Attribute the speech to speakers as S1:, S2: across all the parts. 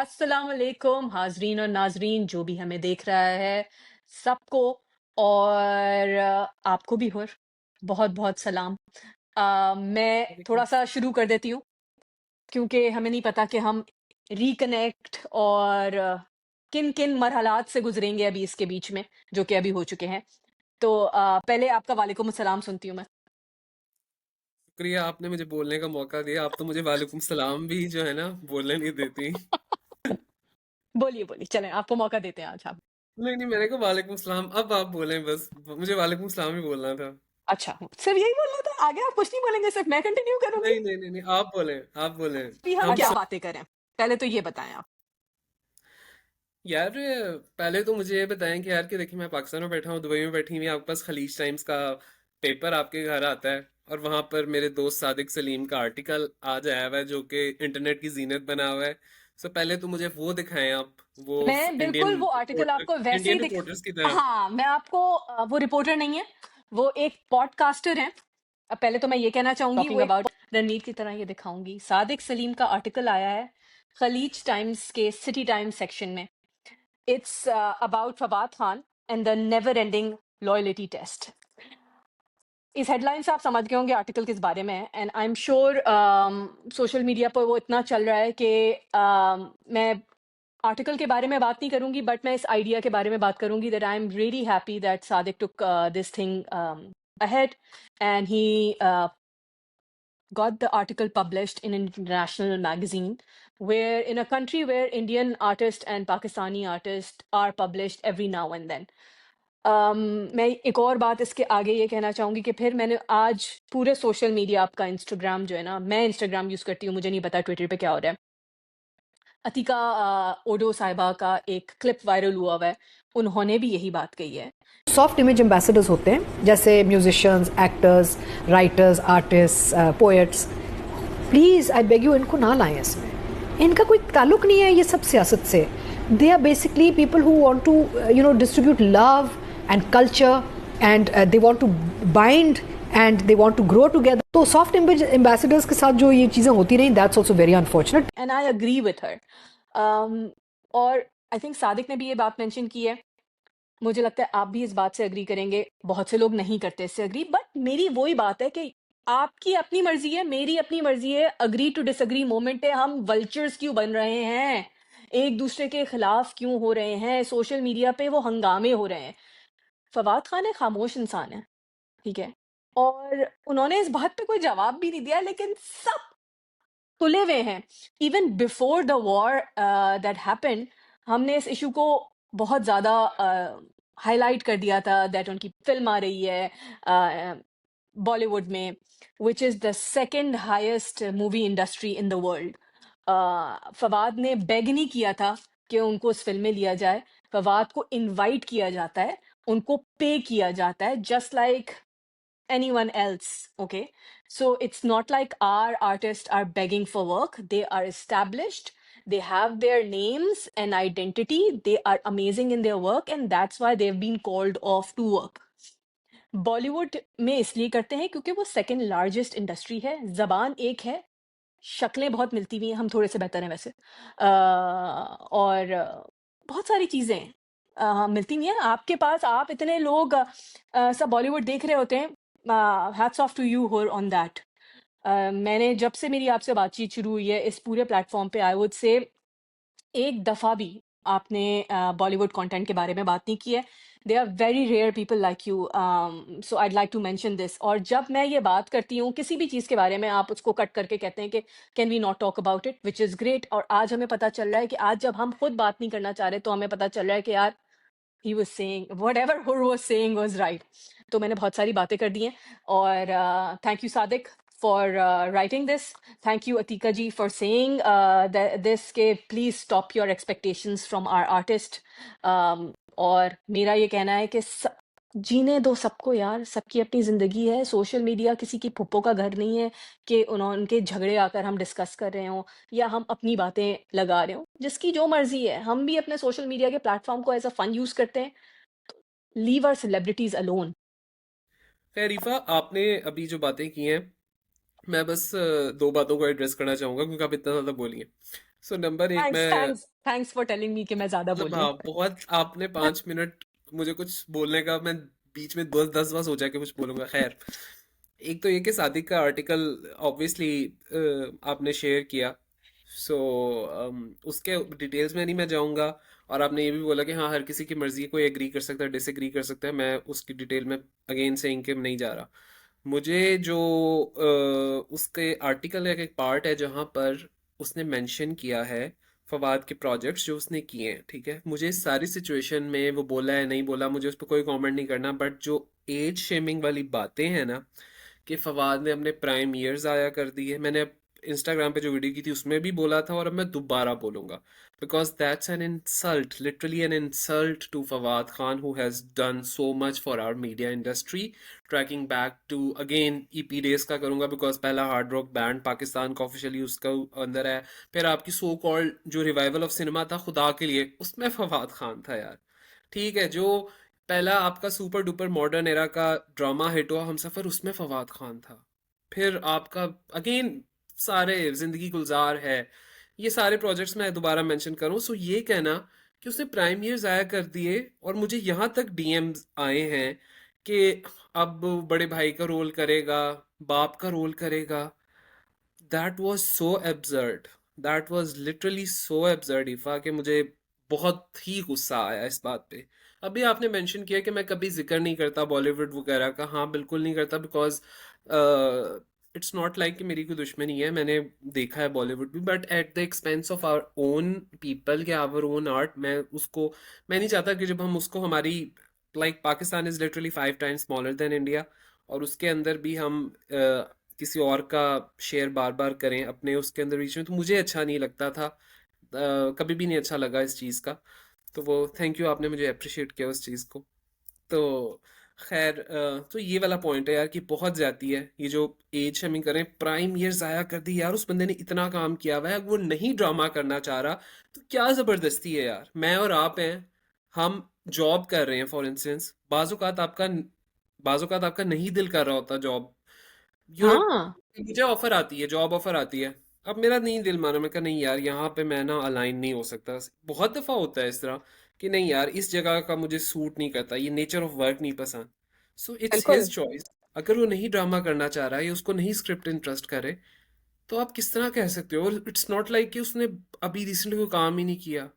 S1: अस्सलाम वालेकुम हाजरीन और नाजरीन जो भी हमें देख रहा है सबको और आपको भी हुर बहुत बहुत सलाम। मैं थोड़ा सा शुरू कर देती हूँ क्योंकि हमें नहीं पता कि हम रिकनेक्ट और किन किन मरहलात से गुजरेंगे अभी इसके बीच में जो कि अभी हो चुके हैं। तो पहले आपका वालेकुम सलाम सुनती हूँ मैं।
S2: शुक्रिया, आपने मुझे बोलने का मौका दिया। आप तो मुझे वालेकुम सलाम भी जो है ना बोलने नहीं देती।
S1: बोलिए बोलिए चलें आपको मौका देते हैं आज आप।
S2: नहीं नहीं, मैंने कहा वालेकुम सलाम, अब आप बोलें बस। मुझे वालेकुम सलाम ही बोलना था।
S1: अच्छा सिर्फ यही बोलना था, आगे आप कुछ नहीं बोलेंगे, सिर्फ मैं कंटिन्यू करूंगी।
S2: नहीं नहीं नहीं नहीं, आप बोलें, आप बोलें।
S1: अभी हम
S2: हम
S1: क्या
S2: सब।
S1: बातें करें, पहले तो ये बताएं आप।
S2: यार, पहले तो मुझे ये बताएं कि यार, कि देखिए मैं पाकिस्तान में बैठा हूँ, दुबई में बैठी हुई, आपके पास खलीज टाइम्स का पेपर आपके घर आता है, और वहां पर मेरे दोस्त सादिक सलीम का आर्टिकल आज आया हुआ है जो कि इंटरनेट की जीनत बना हुआ है। सो पहले तो मुझे वो दिखाएं आप, वो
S1: मैं बिल्कुल
S2: इंडियन
S1: वो आर्टिकल
S2: रिपोर्टर,
S1: आपको वैसे ही
S2: इंडियन
S1: दिख।
S2: रिपोर्टर्स की तरह।
S1: हाँ मैं आपको वो रिपोर्टर नहीं है, वो एक पॉडकास्टर है। अब पहले तो मैं ये कहना चाहूंगी
S2: टॉकिंग
S1: वो एक
S2: अबाउट।
S1: रणवीर की तरह ये दिखाऊंगी। सादिक सलीम का आर्टिकल आया है खलीज टाइम्स के सिटी टाइम्स सेक्शन में। It's about Fawad Khan and the never ending loyalty test. इस हेडलाइन से आप समझ गए होंगे आर्टिकल किस बारे में है, and I am sure social media पर वो इतना चल रहा है कि मैं आर्टिकल के बारे में बात नहीं करूंगी, बट मैं इस आइडिया के बारे में बात करूंगी that I am really happy that Sadiq took this thing ahead and he got the article published in an international magazine, where in a country where Indian artists and Pakistani artists are published every now and then. मैं एक और बात इसके आगे ये कहना चाहूँगी कि फिर मैंने आज पूरे सोशल मीडिया, आपका इंस्टाग्राम जो है ना, मैं इंस्टाग्राम यूज़ करती हूँ, मुझे नहीं पता ट्विटर पे क्या हो रहा है। अतिका ओडो साहिबा का एक क्लिप वायरल हुआ है, उन्होंने भी यही बात कही है।
S3: सॉफ्ट इमेज एम्बेसडर्स होते हैं जैसे musicians, actors, writers, artist, poets. Please I beg you, इनको ना लाएं इसमें। इनका कोई ताल्लुक नहीं है ये सब सियासत से। They are basically people who want to distribute love and culture, and they want to bind and they want to grow together. तो सॉफ्ट इमेज एम्बेसडर्स के साथ जो ये चीज़ें होती रही, that's also very unfortunate.
S1: And I agree with her. और I think Sadiq ने भी ये बात मेंशन की है, मुझे लगता है आप भी इस बात से एग्री करेंगे। बहुत से लोग नहीं करते इससे एग्री, बट मेरी वही बात है कि आपकी अपनी मर्जी है, मेरी अपनी मर्जी है, अग्री टू डिसएग्री मोमेंट है। हम वल्चर्स क्यों बन रहे हैं, एक दूसरे के खिलाफ क्यों हो रहे हैं, सोशल मीडिया पे वो हंगामे हो रहे हैं। फवाद खान एक खामोश इंसान है, ठीक है, और उन्होंने इस बात पे कोई जवाब भी नहीं दिया, लेकिन सब तुले हुए हैं। Even before the war that happened, हमने इस इशू को बहुत ज़्यादा हाईलाइट कर दिया था दैट उनकी फिल्म आ रही है बॉलीवुड में, which is the second highest movie industry in the world. Fawad ने बेग नहीं किया था कि उनको उस फिल्म में लिया जाए। फवाद को इनवाइट किया जाता है, उनको पे किया जाता है, just like anyone else. Okay, so it's not like our artists are begging for work. They are established, they have their names and identity, they are amazing in their work, and that's why they've been called off to work. Bollywood में इसलिए करते हैं क्योंकि वो second largest industry है, जबान एक है, शक्लें बहुत मिलती हुई हैं, हम थोड़े से बेहतर हैं वैसे। और बहुत सारी चीज़ें मिलती हुई हैं आपके पास। आप इतने लोग सब बॉलीवुड देख रहे होते हैं, हैट्स ऑफ टू यू होर ऑन दैट। मैंने जब से मेरी आपसे बातचीत शुरू हुई है इस पूरे प्लेटफॉर्म पे, आई वुड से एक दफ़ा भी आपने बॉलीवुड कंटेंट के बारे में बात नहीं की है। They are very rare people like you, so I'd like to mention this. और जब मैं ये बात करती हूँ किसी भी चीज़ के बारे में, आप उसको कट करके कहते हैं कि can we not talk about it, which is great. और आज हमें पता चल रहा है कि आज जब हम खुद बात नहीं करना चाह रहे, तो हमें पता चल रहा है कि यार he was saying whatever Hur was saying was right. तो मैंने बहुत सारी बातें कर दी हैं, और thank you Sadiq for writing this. Thank you Atika ji for saying this के please stop your expectations from our artist. और मेरा ये कहना है कि जीने दो सबको यार, सबकी अपनी जिंदगी है। सोशल मीडिया किसी की फुप्पो का घर नहीं है कि उनके झगड़े आकर हम डिस्कस कर रहे हों या हम अपनी बातें लगा रहे हों। जिसकी जो मर्जी है, हम भी अपने सोशल मीडिया के प्लेटफॉर्म को एज अ फन यूज करते हैं। Leave our celebrities alone.
S2: खैर रिफा, आपने अभी जो बातें की हैं, मैं बस दो बातों को एड्रेस करना चाहूंगा क्योंकि आप इतना ज्यादा बोली हैं। सो नंबर एक
S1: थैंक्स
S2: मैं,
S1: thanks thanks for telling me कि मैं ज्यादा
S2: मतलब
S1: बोली हूँ।
S2: हाँ, बहुत आपने 5 मिनट मुझे कुछ बोलने का, मैं बीच में 10 10 बार सोचा कि कुछ बोलूंगा। खैर, एक तो ये कि सादिक का आर्टिकल ऑब्वियसली आपने शेयर किया, सो उसके डिटेल्स में नहीं मैं जाऊंगा। और आपने ये भी बोला कि हाँ, हर किसी की मर्जी है, कोई एग्री कर सकता है, डिसएग्री कर सकता है, मैं उसकी डिटेल में अगेन सेइंग कि नहीं जा रहा। मुझे जो उसके आर्टिकल का एक पार्ट है जहां पर उसने मेंशन किया है फवाद के प्रोजेक्ट्स जो उसने किए हैं, ठीक है, मुझे इस सारी सिचुएशन में वो बोला है नहीं बोला, मुझे उस पर कोई कमेंट नहीं करना, बट जो एज शेमिंग वाली बातें हैं ना, कि फवाद ने अपने प्राइम ईयर्स आया कर दिए, मैंने इंस्टाग्राम पे जो वीडियो की थी उसमें भी बोला था और अब मैं दोबारा बोलूंगा, because that's an insult, literally an insult to Fawad Khan who has done so much for our media industry. Tracking back to again EP days का करूंगा, बिकॉज पहला हार्ड रॉक बैंड पाकिस्तान का ऑफिशियली उसका अंदर है, फिर आपकी सो कॉल्ड जो रिवाइवल ऑफ सिनेमा था खुदा के लिए, उसमें फवाद खान था यार। ठीक है, जो पहला आपका सुपर डुपर मॉडर्न एरा का ड्रामा हिट हुआ हमसफर, उसमें फवाद खान था। फिर आपका अगेन सारे जिंदगी गुलजार है, ये सारे प्रोजेक्ट्स मैं दोबारा मेंशन करूं, सो ये कहना कि उसने प्राइम ईयर जाया कर दिए, और मुझे यहां तक डीएम्स आए हैं कि अब बड़े भाई का रोल करेगा, बाप का रोल करेगा। That was so absurd, that was literally so absurd Ifa, कि मुझे बहुत ही गुस्सा आया इस बात पे। अभी आपने मेंशन किया कि मैं कभी जिक्र नहीं करता बॉलीवुड वगैरह का, हाँ बिल्कुल नहीं करता, बिकॉज इट्स नॉट लाइक कि मेरी कोई दुश्मनी है, मैंने देखा है बॉलीवुड भी, but at the expense of our own people के आवर ओन आर्ट, मैं नहीं चाहता कि जब हम उसको हमारी, like Pakistan is literally 5 times smaller than India, और उसके अंदर भी हम किसी और का शेयर बार बार करें अपने उसके अंदर बीच में, तो मुझे अच्छा नहीं लगता था, कभी भी नहीं अच्छा लगा इस चीज़ का। तो वो थैंक यू, आपने मुझे अप्रिशिएट किया उस चीज़ को। तो खैर, तो ये वाला पॉइंट है यार कि बहुत ज्यादा है ये जो एज शेमिंग करें, प्राइम ईयर जाया कर दी यार, उस बंदे ने इतना काम किया हुआ है, वो नहीं ड्रामा करना चाह रहा, तो क्या जबरदस्ती है यार। मैं और आप हैं, हम जॉब कर रहे हैं फॉर इंस्टेंस, बाजुकात आपका नहीं दिल कर रहा होता जॉब, यू नो,
S1: हाँ।
S2: मुझे ऑफर आती है, जॉब ऑफर आती है, अब मेरा नहीं दिल माना, मैं कहा नहीं यार यहाँ पे मैं ना अलाइन नहीं हो सकता। बहुत दफा होता है इस तरह कि नहीं यार इस जगह का मुझे सूट नहीं करता, ये नेचर ऑफ वर्क नहीं पसंद, सो इट्स
S1: बिल्कुल।
S2: His choice. अगर वो नहीं ड्रामा करना चाह रहा है या उसको नहीं स्क्रिप्ट इंटरेस्ट करे, तो आप किस तरह कह सकते हो। और इट्स नॉट लाइक कि उसने अभी रिसेंटली कोई काम ही नहीं किया,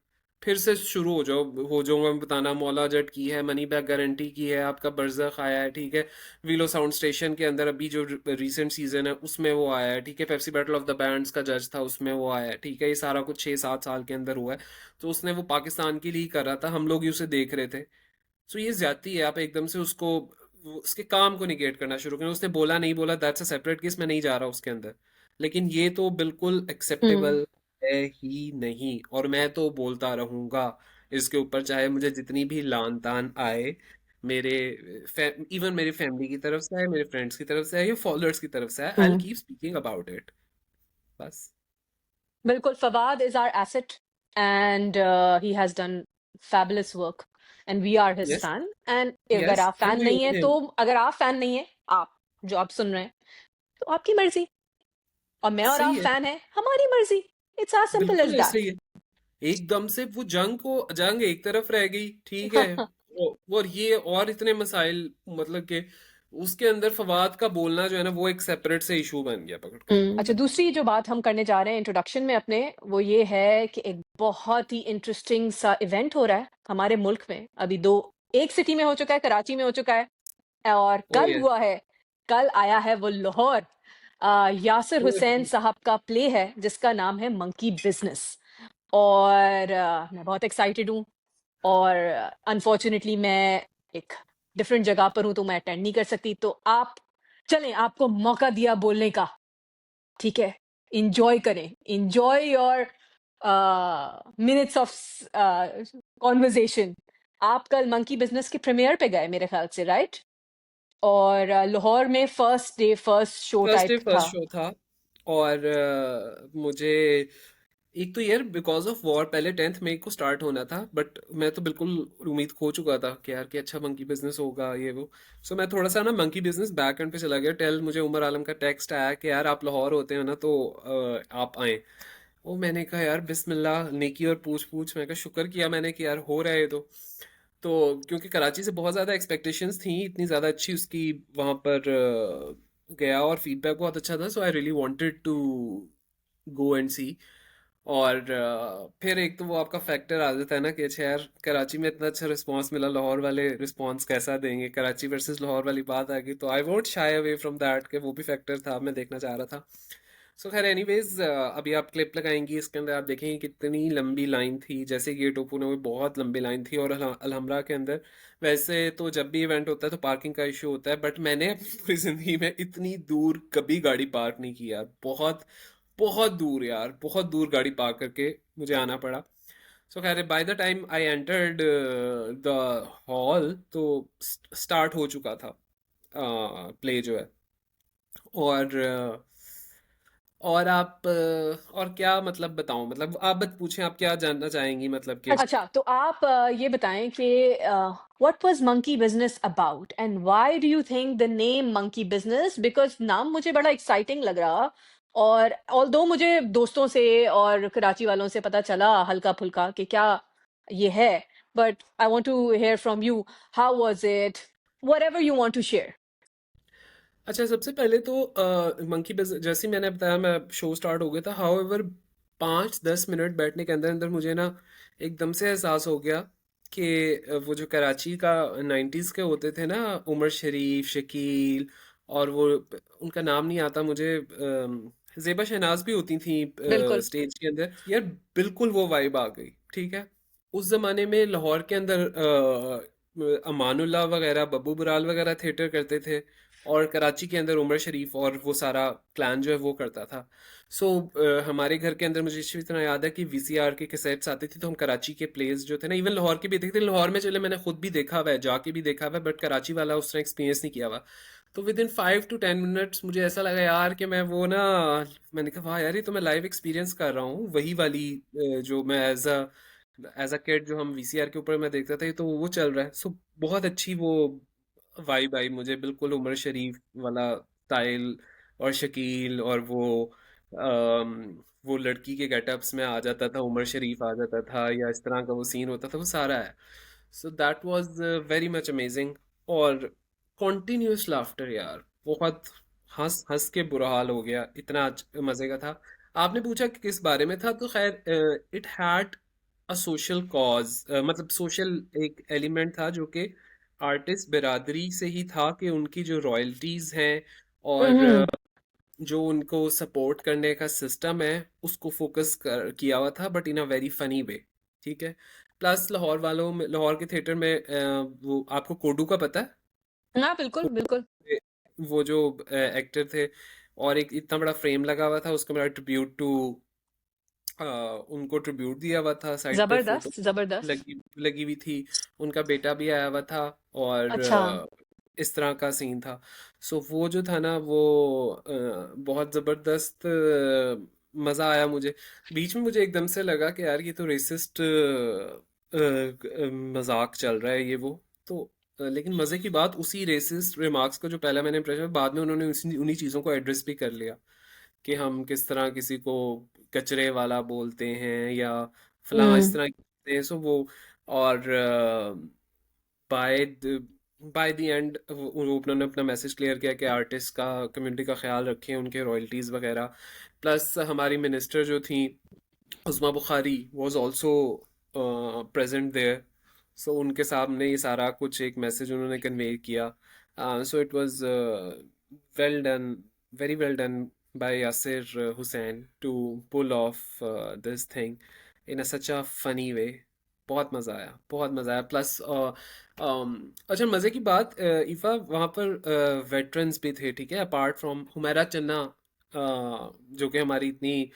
S2: फिर से शुरू हो जाऊंगा मैं बताना, मौला जट की है, मनी बैक गारंटी की है, आपका बरज़ख आया है, ठीक है, विलो साउंड स्टेशन के अंदर अभी जो रीसेंट सीजन है उसमें वो आया है, ठीक है, Pepsi battle of the bands का जज था उसमें वो आया है, ठीक है, ये सारा कुछ 6 7 साल के अंदर हुआ है। तो उसने वो पाकिस्तान के लिए ही कर रहा था, हम लोग ही उसे देख रहे थे। सो ये ज्यादती है, आप एकदम से उसके काम को निगेट करना शुरू करें। उसने बोला नहीं बोला, दैट्स अ सेपरेट केस, मैं नहीं जा रहा उसके अंदर, लेकिन ये तो बिल्कुल
S1: हम्म।
S2: एक्सेप्टेबल है ही नहीं, और मैं तो बोलता रहूंगा इसके ऊपर, चाहे मुझे जितनी भी लान तान आए, मेरे इवन मेरी फैमिली की तरफ से आए, मेरे फ्रेंड्स की तरफ से आए, या फॉलोअर्स की तरफ से आए, I will
S1: hmm.
S2: Keep speaking about it, बस।
S1: बिल्कुल, Fawad is our asset and he has done fabulous work and we are his
S2: yes,
S1: fan. And अगर
S2: यस,
S1: आप
S2: एंड
S1: फैन
S2: वी
S1: नहीं है
S2: ओन
S1: तो,
S2: हिम।
S1: अगर आप फैन नहीं है, आप जो आप सुन रहे हैं, तो आपकी मर्जी। और मैं और आप
S2: सही है,
S1: फैन है, हमारी मर्जी। इट्स as सिंपल एज
S2: बिल्कुल ऐसे
S1: दैट।
S2: ही है। एकदम से वो जंग एक तरफ रह गई, ठीक है, और ये और इतने मसाइल, मतलब कि उसके अंदर फवाद का बोलना जो है ना, वो एक सेपरेट से इशू बन गया पकड़ कर।
S1: अच्छा, दूसरी जो बात हम करने जा रहे हैं इंट्रोडक्शन में अपने, वो ये है कि एक बहुत ही इंटरेस्टिंग सा इवेंट हो रहा है हमारे मुल्क में। अभी दो, एक सिटी में हो चुका है, कराची में हो चुका है, और
S2: ओ
S1: कल
S2: यस,
S1: हुआ है, कल आया है वो लाहौर। यासिर हुसैन साहब का प्ले है जिसका नाम है मंकी बिजनेस। और मैं बहुत एक्साइटेड हूँ। और अनफॉर्चुनेटली मैं एक डिफरेंट जगह पर हूँ, तो मैं अटेंड नहीं कर सकती। तो आप चलें, आपको मौका दिया बोलने का, ठीक है, इंजॉय करें, enjoy your minutes of conversation. आप कल मंकी बिजनेस के प्रीमियर पे गए मेरे ख्याल से, राइट? और लाहौर में first day first show
S2: first day
S1: type था।
S2: फर्स्ट शो था। और मुझे एक तो यार बिकॉज ऑफ वॉर पहले 10th मई को स्टार्ट होना था, बट मैं तो बिल्कुल उम्मीद खो चुका था कि यार कि अच्छा मंकी बिजनेस होगा ये वो। सो मैं थोड़ा सा ना मंकी बिजनेस बैक एंड पे चला गया, टेल मुझे उमर आलम का टेक्स्ट आया कि यार आप लाहौर होते हो ना, तो आप आए। वो मैंने कहा यार बिस्मिल्लाह, नेकी और पूछ पूछ, मैं कहा शुक्र किया मैंने कि यार हो रहा है ये तो क्योंकि कराची से बहुत ज़्यादा एक्सपेक्टेशंस थी, इतनी ज़्यादा अच्छी उसकी वहाँ पर गया और फीडबैक बहुत अच्छा था, so I really wanted to go and see. और फिर एक तो वो आपका फैक्टर आ जाता है ना कि अच्छा यार कराची में इतना अच्छा रिस्पांस मिला, लाहौर वाले रिस्पांस कैसा देंगे, कराची वर्सेस लाहौर वाली बात आ गई, तो I won't shy away from that कि वो भी फैक्टर था, मैं देखना चाह रहा था। सो खैर एनीवेज, अभी आप क्लिप लगाएंगी इसके अंदर आप देखेंगे कितनी लंबी लाइन थी, जैसे गेट ओपन हुए बहुत लंबी लाइन थी। और अलहमरा के अंदर वैसे तो जब भी इवेंट होता है तो पार्किंग का इशू होता है, बट मैंने अपनी पूरी जिंदगी में इतनी दूर कभी गाड़ी पार्क नहीं की यार, बहुत बहुत दूर यार, बहुत दूर गाड़ी पार्क करके मुझे आना पड़ा। सो खैर by the time I entered the hall तो स्टार्ट हो चुका था प्ले जो है। और और आप और क्या मतलब बताऊं, मतलब आप पूछें आप क्या जानना चाहेंगी, मतलब कि
S1: अच्छा, तो आप ये बताएं कि what was monkey business about and why do you think the name monkey business? Because नाम मुझे बड़ा एक्साइटिंग लग रहा, और ऑल्दो मुझे दोस्तों से और कराची वालों से पता चला हल्का फुल्का कि क्या ये है, but I want to hear from you, how was it, whatever you want to share.
S2: अच्छा सबसे पहले तो मंकी बिजनेस जैसे ही मैंने बताया, मैं शो स्टार्ट हो गया था, हाउएवर 5-10 मिनट बैठने के अंदर अंदर मुझे ना एकदम से एहसास हो गया कि वो जो कराची का 90s के होते थे ना, उमर शरीफ, शकील, और वो उनका नाम नहीं आता मुझे, जेबा शहनाज भी होती थी
S1: बिल्कुल।
S2: स्टेज के अंदर यार, बिल्कुल वो वाइब आ गई। ठीक है, उस जमाने में लाहौर के अंदर अमानुल्लाह वगैरह, बब्बू बुराल वगैरह थिएटर करते थे, और कराची के अंदर उमर शरीफ और वो सारा क्लैन जो है वो करता था। सो हमारे घर के अंदर मुझे इसी तरह याद है कि वीसीआर के कैसेट्स आती थी, तो हम कराची के प्लेस जो थे ना, इवन लाहौर के भी देखते थे, लाहौर में चले मैंने खुद भी देखा हुआ है, जाके भी देखा हुआ है, बट कराची वाला उस तरह एक्सपीरियंस नहीं किया हुआ। तो विद इन 5 to 10 मिनट्स मुझे ऐसा लगा यार कि मैं वो ना, मैंने कहा वाह यार ये तो मैं लाइव एक्सपीरियंस कर रहा हूँ, वही वाली जो मैं एज अ किड जो हम वीसीआर के ऊपर मैं देखता था, ये तो वो चल रहा है। सो बहुत अच्छी वो वाइब आई मुझे, बिल्कुल उमर शरीफ वाला स्टाइल, और शकील, और वो लड़की के गेटअप्स में आ जाता था, उमर शरीफ आ जाता था, या इस तरह का वो सीन होता था, वो सारा है। So that was very much amazing. और कॉन्टिन्यूस लाफ्टर यार, बहुत हंस हंस के बुरा हाल हो गया, इतना मजे का था। आपने पूछा कि किस बारे में था, तो खैर it had a social cause, मतलब सोशल एक एलिमेंट था जो कि आर्टिस्ट बिरादरी से ही था, कि उनकी जो रॉयल्टीज हैं और
S1: हम्म।
S2: जो उनको सपोर्ट करने का सिस्टम है उसको फोकस किया हुआ था, but in a very funny way. ठीक है, प्लस लाहौर वालों में, लाहौर के थिएटर में वो आपको कोडू का पता है?
S1: हाँ, बिल्कुल बिल्कुल।
S2: वो जो एक्टर थे, और एक इतना बड़ा फ्रेम लगा हुआ था, उसका मेरा ट्रिब्यूट टू, उनको ट्रिब्यूट दिया हुआ था, साइड पे फोटो
S1: जबरदस्त जबरदस्त।
S2: लगी लगी हुई थी, उनका बेटा भी आया हुआ था, और
S1: अच्छा।
S2: इस तरह का सीन था। सो वो जो था ना वो बहुत जबरदस्त मजा आया मुझे। बीच में मुझे एकदम से लगा कि यार ये तो रेसिस्ट मजाक चल रहा है ये वो, तो लेकिन मजे की बात, उसी रेसिस्ट रिमार्क्स को जो पहला मैंने इम्प्रेशन, बाद में उन्होंने उन्हीं चीजों को एड्रेस भी कर लिया, कि हम किस तरह किसी को कचरे वाला बोलते हैं, या फलां इस
S1: हम्म।
S2: तरह की चीजें। सो वो, और बाय बाय द एंड उन्होंने अपना मैसेज क्लियर किया कि आर्टिस्ट का, कम्युनिटी का ख्याल रखें, उनके रॉयल्टीज वगैरह। प्लस हमारी मिनिस्टर जो थी Uzma Bukhari was also present there, so उनके सामने ये सारा कुछ एक मैसेज उन्होंने कन्वे किया। So it was well done, very well done by Yasir Hussain to pull off this thing in a such a funny way. बहुत मज़ा आया, बहुत मज़ा आया। प्लस अच्छा मज़े की बात, ईफा वहाँ पर वेटरन्स भी थे, ठीक है, अपार्ट फ्रॉम हुमैरा चन्ना, जो कि हमारी इतनी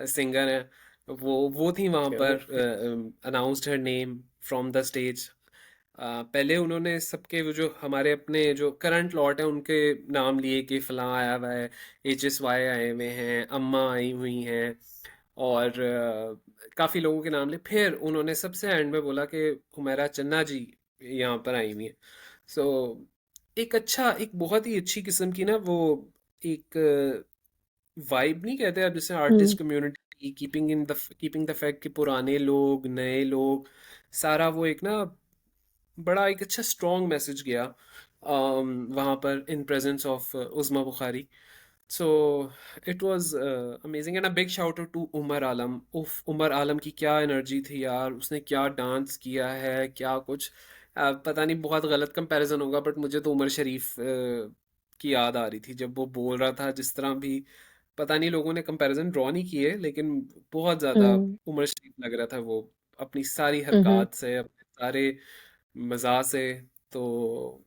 S2: सिंगर है, वो थी वहां पर, announced her name from the stage. पहले उन्होंने सबके वो जो हमारे अपने जो करंट लॉट है उनके नाम लिए, कि फलां आया हुआ है, HSY आए हुए हैं, अम्मा आई हुई हैं, और काफ़ी लोगों के नाम लिए, फिर उन्होंने सबसे एंड में बोला कि हुमैरा चन्ना जी यहाँ पर आई हुई हैं। सो एक अच्छा, एक बहुत ही अच्छी किस्म की ना वो, एक वाइब नहीं कहते आप, जैसे
S1: हम्म।
S2: आर्टिस्ट कम्युनिटी कि कीपिंग द फैक्ट कि पुराने लोग नए लोग सारा वो एक ना बड़ा एक अच्छा स्ट्रॉन्ग मैसेज गया वहाँ पर in presence of उज़मा Bukhari. So it was amazing and a big shout out to Umar Alam. उफ, उमर आलम की क्या एनर्जी थी यार, उसने क्या डांस किया है, क्या कुछ. पता नहीं बहुत गलत कंपैरिजन होगा बट मुझे तो उमर शरीफ की याद आ रही थी जब वो बोल रहा था जिस तरह भी. पता नहीं लोगों ने कंपैरिजन ड्रॉ नहीं किए लेकिन बहुत ज्यादा
S1: हम्म
S2: उमर शरीफ लग रहा था वो, अपनी सारी
S1: हम्म
S2: हरकत से, अपने सारे मजा से. तो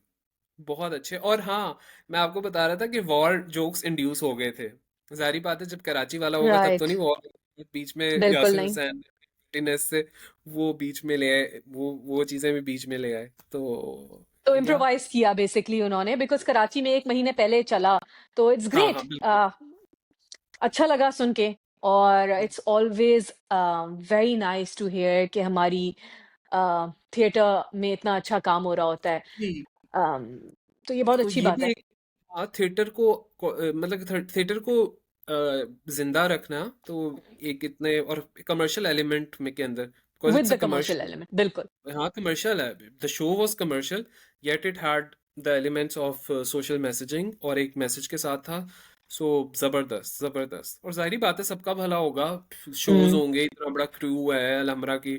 S2: बहुत अच्छे. और हाँ, मैं आपको बता रहा था कि वॉर जोक्स इंड्यूस हो गए थे. जाहिर बात है जब कराची वाला होगा तब तो
S1: राइट
S2: नहीं वॉर. बीच में
S1: बिल्कुल
S2: यासिर
S1: नहीं.
S2: हुसैन फिटनेस से वो बीच में ले आए, वो चीजें भी बीच में ले आए. तो
S1: तो
S2: या
S1: इम्प्रोवाइज किया बेसिकली उन्होंने बिकॉज कराची में 1 महीने पहले चला. तो इट्स
S2: हाँ
S1: ग्रेट.
S2: हाँ बिल्कुल.
S1: अच्छा लगा सुन के. और it's always very nice to hear कि हमारी थिएटर में इतना अच्छा काम हो रहा होता है.
S2: जी.
S1: um, तो ये बहुत
S2: तो
S1: अच्छी
S2: ये
S1: बात
S2: भी
S1: है.
S2: एक, हाँ, मतलब थिएटर को जिंदा रखना तो एक इतने और कमर्शियल एलिमेंट में के अंदर, because
S1: with
S2: it's a
S1: the commercial
S2: commercial.
S1: Element बिल्कुल.
S2: हाँ कमर्शियल है. The show was commercial yet it had the elements of social messaging और एक मैसेज के साथ था. सो जबरदस्त जबरदस्त. और जाहिर बात है सबका भला होगा. शोज
S1: हम्म
S2: होंगे, इतना बड़ा क्रू है अलहमरा की.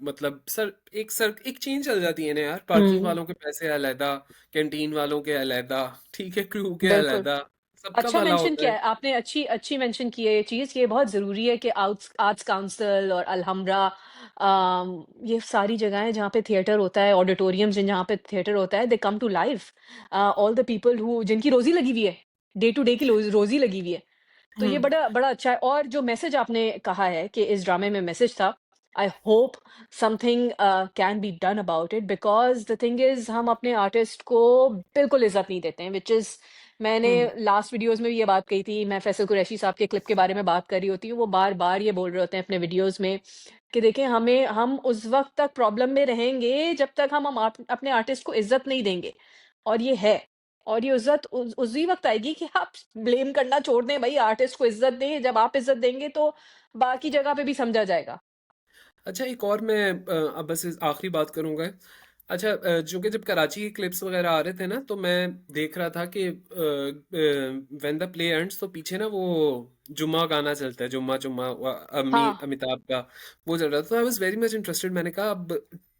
S2: मतलब एक चेंज चल जाती है ना यार. पार्किंग
S1: हम्म
S2: वालों के पैसे अलहदा, कैंटीन वालों के अलहदा, ठीक है, क्रू के
S1: बिल्कुल.
S2: अलहदा. सबका
S1: अच्छा
S2: भला
S1: मेंशन
S2: होता
S1: किया
S2: है.
S1: है आपने. अच्छी अच्छी मेंशन की है ये चीज़. ये बहुत ज़रूरी है कि आर्ट्स आर्ट्स काउंसिल और अलहमरा, ये सारी जगहें जहाँ पे थिएटर होता है, ऑडिटोरियम्स जहाँ पे थिएटर होता है, they come to life. All the people who जिनकी रोजी लगी हुई है, डे टू डे की रोजी लगी हुई है. तो ये
S2: हम्म.
S1: बड़ा बड़ा अच्छा है. और जो मैसेज आपने कहा है कि इस ड्रामे में मैसेज था, I hope something can be done about it. Because the thing is हम अपने आर्टिस्ट को बिल्कुल इज्जत नहीं देते हैं, विच इज़. मैंने
S2: हम्म.
S1: लास्ट वीडियोस में भी ये बात कही थी. मैं फैसल कुरैशी साहब के क्लिप के बारे में बात कर रही होती हूँ. वो बार बार ये बोल रहे होते हैं अपने वीडियोस में कि देखें, हम उस वक्त तक प्रॉब्लम में रहेंगे जब तक अपने आर्टिस्ट को इज्जत नहीं देंगे. और ये है. और ये इज्जत उसी वक्त आएगी कि आप ब्लेम करना छोड़ दें. भाई आर्टिस्ट को इज्जत दें. जब आप इज्जत देंगे तो बाकी जगह पे भी समझा जाएगा.
S2: अच्छा एक और मैं अब बस आखिरी बात करूंगा. अच्छा चूंकि जब कराची के क्लिप्स वगैरह आ रहे थे ना तो मैं देख रहा था कि व्हेन द प्ले एंड्स तो पीछे ना वो जुम्मा गाना चलता है, जुम्मा जुम्मा
S1: हाँ
S2: अमिताभ का. वो चल रहा था. तो I was very much interested. मैंने कहा अब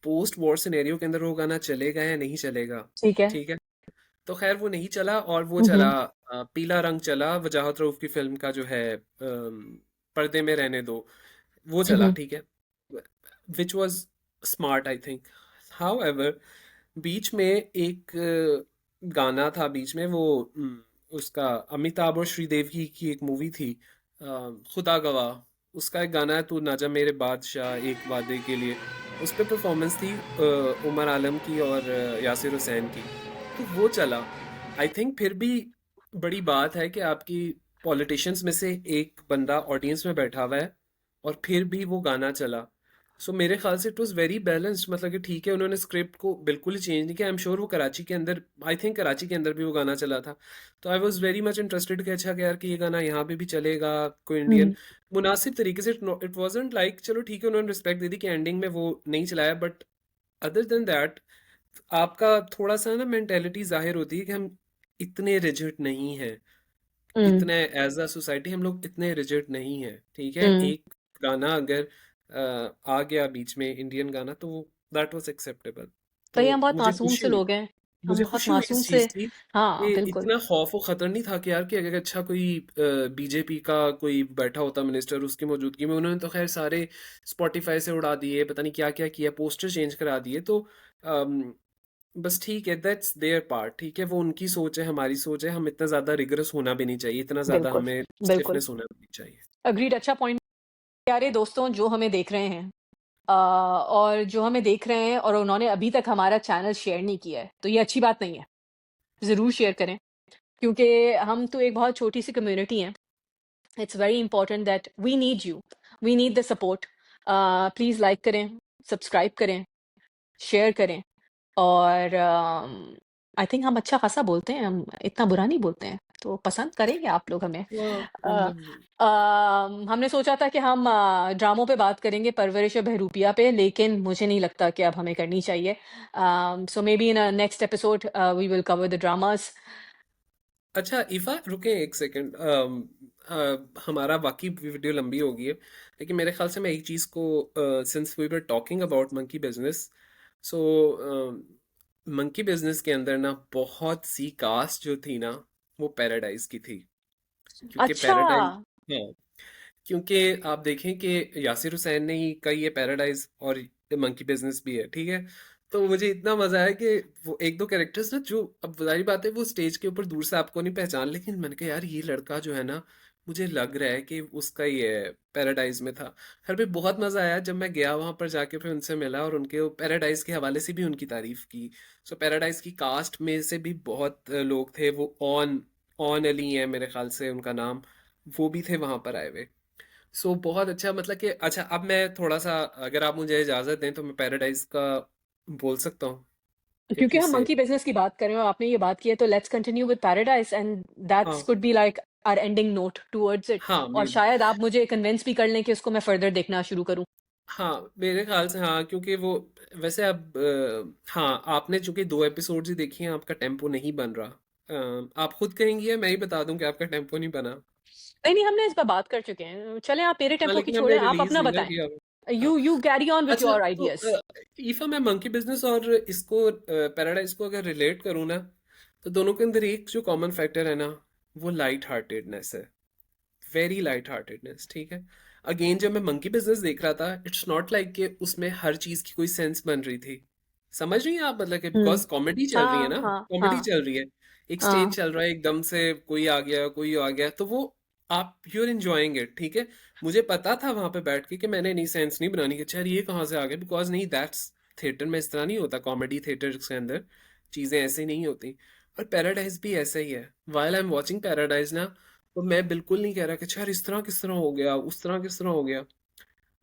S2: पोस्ट वॉर सिनेरियो के अंदर वो गाना चलेगा या नहीं चलेगा.
S1: ठीक है.
S2: ठीक है. तो खैर वो नहीं चला और वो चला
S1: हम्म
S2: पीला रंग चला, वजाहत रऊफ की फिल्म का जो है पर्दे में रहने दो. वो चला,
S1: हम्म
S2: ठीक है, which was smart I think. However बीच में एक गाना था बीच में वो उसका अमिताभ और श्रीदेव की एक मूवी थी, खुदा गवाह. उसका एक गाना है तू ना जा मेरे बादशाह एक वादे के लिए. उस पे परफॉर्मेंस थी उमर आलम की और यासिर हुसैन की. तो वो चला. आई थिंक फिर भी बड़ी बात है कि आपकी पॉलिटिशियंस में से एक बंदा ऑडियंस में बैठा हुआ है और फिर भी वो गाना चला. सो मेरे ख्याल से इट वाज वेरी बैलेंस्ड. मतलब कि ठीक है उन्होंने स्क्रिप्ट को बिल्कुल ही चेंज नहीं किया. आई एम श्योर वो कराची के अंदर, आई थिंक कराची के अंदर भी वो गाना चला था. तो I was very much interested कि अच्छा कि यार कि ये गाना यहाँ पे भी चलेगा कोई इंडियन
S1: हम्म
S2: मुनासिब तरीके से. इट वाजंट लाइक चलो ठीक है उन्होंने रिस्पेक्ट दे दी कि एंडिंग में वो नहीं चलाया. बट अदर देन दैट आपका थोड़ा सा ना मेंटेलिटी जाहिर होती है कि हम इतने रिजिड नहीं हैं.
S1: हम्म
S2: इतने एज अ सोसाइटी हम लोग इतने रिजिड नहीं हैं. ठीक है,
S1: हम्म
S2: एक गाना अगर आ गया बीच में इंडियन गाना तो दैट वाज एक्सेप्टेबल. तो
S1: भाई हम बहुत
S2: मुझे
S1: मासूम
S2: खुशी
S1: से
S2: हुई.
S1: लोग हैं. हम
S2: मुझे
S1: बहुत
S2: खुशी हुई
S1: मासूम
S2: इस
S1: से.
S2: चीज की
S1: हाँ
S2: कि
S1: बिल्कुल.
S2: इतना खौफ और खतर नहीं था कि यार कि अगर अच्छा कोई बीजेपी का कोई बैठा होता मिनिस्टर उसकी मौजूदगी में. उन्होंने तो खैर सारे स्पॉटिफाई से उड़ा दिए, पता नहीं क्या क्या किया, पोस्टर चेंज करा दिए. तो अम, बस ठीक है, दैट्स देयर पार्ट. ठीक है, वो उनकी सोच है, हमारी सोच है. हम इतना ज्यादा रिगरस होना भी नहीं चाहिए, इतना ज्यादा
S1: बिल्कुल
S2: हमें
S1: बिल्कुल.
S2: स्टिफनेस होना भी नहीं चाहिए.
S1: अग्रीड. अच्छा पॉइंट. प्यारे दोस्तों जो हमें देख रहे हैं, और जो हमें देख रहे हैं और उन्होंने अभी तक हमारा चैनल शेयर नहीं किया है, तो ये अच्छी बात नहीं है. ज़रूर शेयर करें. क्योंकि हम तो एक बहुत छोटी सी कम्युनिटी हैं. It's very important that we need you. We need the support. Please like करें, सब्सक्राइब करें, शेयर करें. और आई थिंक हम अच्छा खासा बोलते हैं, हम इतना बुरा नहीं बोलते हैं, तो पसंद करेंगे आप लोग हमें।
S2: हाँ
S1: अ,
S2: मतलब
S1: हमने सोचा था कि हम ड्रामों पे बात करेंगे, परवरिश और बहरूपिया पे, लेकिन मुझे नहीं लगता कि अब हमें करनी चाहिए। So maybe in next episode we will cover the dramas.
S2: अच्छा ईफा रुके एक सेकंड। हमारा बाकी वीडियो लंबी हो गई है, लेकिन मेरे ख्याल से मैं एक चीज़ को, since we were talking about monkey business, so monkey business के अंदर ना बहुत सी कास्ट जो थी ना, वो पैराडाइज की थी। क्योंकि
S1: अच्छा।
S2: पैराडाइज, हाँ, क्योंकि आप देखें कि यासिर हुसैन ने ही कही है पैराडाइज, और मंकी बिजनेस भी है, ठीक है। तो मुझे इतना मजा आया कि वो एक दो कैरेक्टर्स ना, जो अब जाहिर बात है वो स्टेज के ऊपर दूर से आपको नहीं पहचान, लेकिन मैंने कहा यार ये लड़का जो है ना, मुझे लग रहा है कि उसका ही है, पैराडाइज में था। फिर भी बहुत मजा आया जब मैं गया वहां पर, जाके फिर उनसे मिला और उनके पैराडाइज के हवाले से भी उनकी तारीफ की। सो पैराडाइज की कास्ट में से भी बहुत लोग थे, वो ऑन ऑन अली है मेरे ख्याल से उनका नाम, वो भी थे वहां पर आए हुए। सो बहुत अच्छा, मतलब कि अच्छा अब मैं थोड़ा सा, अगर आप मुझे इजाजत दें तो मैं पैराडाइज का बोल सकता हूँ एक
S1: क्योंकि हम
S2: हिस्से।
S1: मंकी बिजनेस की बात कर रहे हो, आपने ये बात की है, तो let's continue with Paradise, and that's
S2: हाँ
S1: could be like our ending note towards it.
S2: हाँ
S1: और
S2: मे बी,
S1: शायद आप मुझे कन्विंस भी कर लें कि उसको मैं फर्दर देखना शुरू करूं।
S2: हाँ मेरे ख्याल से हाँ, क्योंकि वो वैसे अब हाँ आपने चूंकि 2 एपिसोड्स ही देखी हैं, आपका टेम्पो नहीं बन रहा। आप खुद कहेंगी या मैं ही बता दूं कि आपका टेम्पो नहीं बना?
S1: नहीं नहीं, हमने इस पर बात कर चुके हैं, चलें आप मेरे
S2: हाँ
S1: टेम्पो की
S2: लेकिन हमने
S1: छोड़ें, आप
S2: रिलीज
S1: अपना
S2: नहीं ना
S1: बताएं।
S2: किया। हाँ
S1: यू कैरी ऑन विथ
S2: अच्छा,
S1: योर
S2: तो
S1: आइडियाज।
S2: ईफा मैं मंकी बिजनेस और इसको पैराडाइज को अगर रिलेट करूँ ना, तो दोनों के अंदर एक जो कॉमन फैक्टर है ना, वो लाइट हार्टेडनेस है। वेरी लाइट हार्टेडनेस, ठीक है। अगेन जब मैं मंकी बिजनेस देख रहा था, इट्स नॉट लाइक कि उसमें हर चीज की कोई सेंस बन रही थी। समझ रही हैं आप, मतलब कि
S1: हम्म।
S2: बिकॉज कॉमेडी चल रही है
S1: हाँ
S2: ना,
S1: हाँ
S2: कॉमेडी
S1: हाँ
S2: चल रही है, एक स्टेज
S1: हाँ।
S2: चल रहा है, एकदम से कोई आ गया कोई आ गया, तो वो आप यू आर एंजॉइंग इट, ठीक है। मुझे पता था वहां पे बैठ के कि मैंने नहीं सेंस नहीं बनानी कि अच्छा यार ये कहाँ से आ गया, बिकॉज नहीं, दैट्स थिएटर में इस तरह नहीं होता, कॉमेडी थिएटर के अंदर चीजें ऐसे नहीं होती। और पैराडाइज भी ऐसा ही है। While I am watching paradise ना, तो मैं बिल्कुल नहीं कह रहा कि अच्छा यार इस तरह किस तरह हो गया, उस तरह किस तरह हो गया।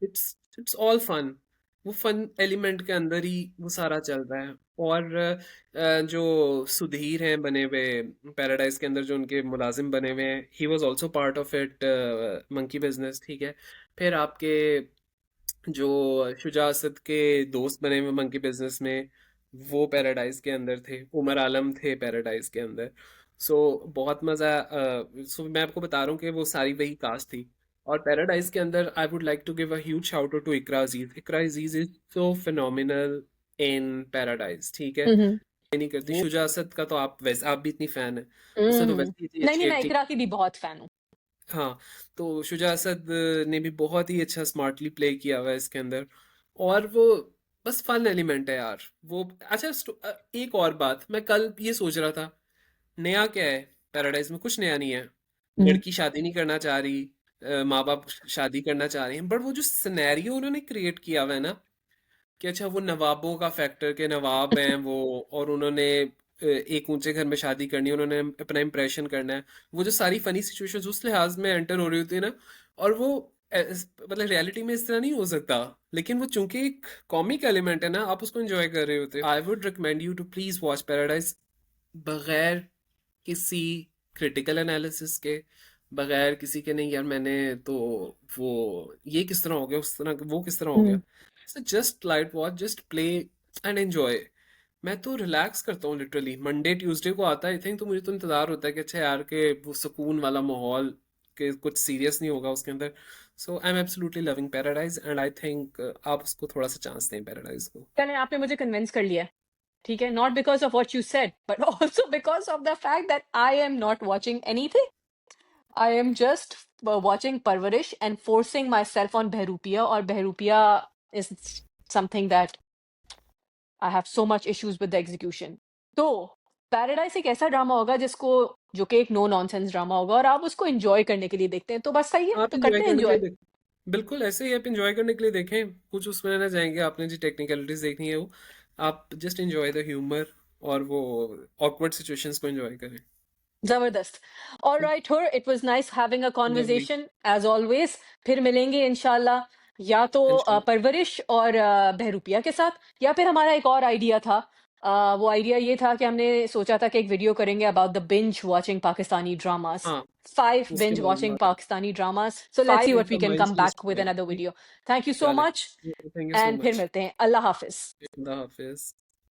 S2: It's all fun. वो फन एलिमेंट के अंदर ही वो सारा चल रहा है। और जो सुधीर हैं बने हुए पैराडाइज के अंदर, जो उनके मुलाजिम बने हुए हैं, he was also part of it, monkey business, ठीक है। फिर आपके जो शुजा असद के दोस्त बने हुए मंकी बिजनेस में, वो पैराडाइज के अंदर थे, उमर आलम थे पैराडाइज के अंदर। सो बहुत मजा, सो मैं आपको बता रहा हूँ कि वो सारी वही कास्ट थी। और पैराडाइज के अंदर I would like to give a huge shout out to Iqra Aziz. Iqra Aziz is so phenomenal in Paradise, ठीक है।
S1: हम्म
S2: ये नहीं करती शुजा असद का, तो आप वैसे आप भी इतनी फैन है, उसने तो
S1: हम्म।
S2: वैसे ही इतनी
S1: नहीं नहीं,
S2: अच्छी
S1: मैं
S2: एक्टिंग।
S1: इकरा की भी बहुत फैन हूँ।
S2: हाँ, तो शुजा असद ने भी बहुत ही अच्छा स्मार्टली प्ले किया हुआ है इसके अंदर। और वो बस फन एलिमेंट है यार वो। अच्छा एक और बात, मैं कल ये सोच रहा था, नया क्या है पैराडाइज में? कुछ नया नहीं है।
S1: हम्म
S2: लड़की शादी नहीं करना चाह रही, माँ बाप शादी करना चाह रहे हैं, बट वो जो सिनेरियो उन्होंने क्रिएट किया हुआ है ना, कि अच्छा वो नवाबों का फैक्टर, के नवाब हैं वो, और उन्होंने एक ऊंचे घर में शादी करनी है, उन्होंने अपना इंप्रेशन करना है। वो जो सारी फनी सिचुएशंस उस लिहाज में एंटर हो रही होती है ना, और वो मतलब रियलिटी में इस तरह नहीं हो सकता, लेकिन वो चूंकि एक कॉमिक एलिमेंट है ना, आप उसको एंजॉय कर रहे होते हो। I would recommend you to please watch Paradise, बगैर किसी क्रिटिकल एनालिसिस के, बगैर किसी के नहीं यार मैंने तो वो ये किस तरह हो गया, उस तरह वो किस तरह हो गया।
S1: हम्म।
S2: Just light watch, just play and enjoy. मैं तो रिलैक्स करता हूँ लिटरली, मंडे ट्यूसडे को आता है आई थिंक, तो मुझे तो इंतजार होता है कि अच्छा यार के वो सुकून वाला माहौल, के कुछ सीरियस नहीं होगा उसके अंदर। So I am absolutely loving Paradise, and I think आप उसको थोड़ा सा चांस दें पैराडाइज को।
S1: चलें, आपने मुझे कन्विंस कर लिया, ठीक है, not because of what you said, but also because of the fact that I am not watching anything. I am just watching Parvarish and forcing myself on Behrupia, or Behrupia is something that I have so much issues with the execution. तो paradise एक ऐसा drama होगा जिसको, जो कि एक no nonsense drama होगा, और आप उसको एंजॉय करने के लिए देखते हैं, तो बस सही है,
S2: आप
S1: तो
S2: इंजॉय
S1: करते हैं
S2: करने के लिए
S1: एंजॉय।
S2: देख, बिल्कुल ऐसे ही आप इंजॉय करने के लिए देखें, कुछ उसमें ना जाएंगे, आपने जी टेक्निकलिटीज देखनी है वो, आप जस्ट एंजॉय द ह्यूमर और वो ऑकवर्ड सिचुएशंस को एंजॉय करें।
S1: जबरदस्त। All right her, it was nice having a
S2: lovely.
S1: Conversation as always. फिर मिलेंगे इंशाल्लाह, या तो
S2: इंशाल्लाह।
S1: परवरिश और बहरूपिया के साथ, या फिर हमारा एक और आइडिया था वो आइडिया ये था कि हमने सोचा था कि एक वीडियो करेंगे about the binge watching Pakistani dramas,
S2: हाँ
S1: 5
S2: उसके
S1: binge
S2: बारे में
S1: watching
S2: बात
S1: Pakistani dramas. So let's see what we
S2: एकदम
S1: can
S2: mind
S1: come
S2: list
S1: back with
S2: पे
S1: another
S2: ठीक
S1: video. Thank you so
S2: चले
S1: much
S2: thank you so
S1: and फिर
S2: मच
S1: मिलते हैं. अल्लाह हाफिज.
S2: खुदा हाफिज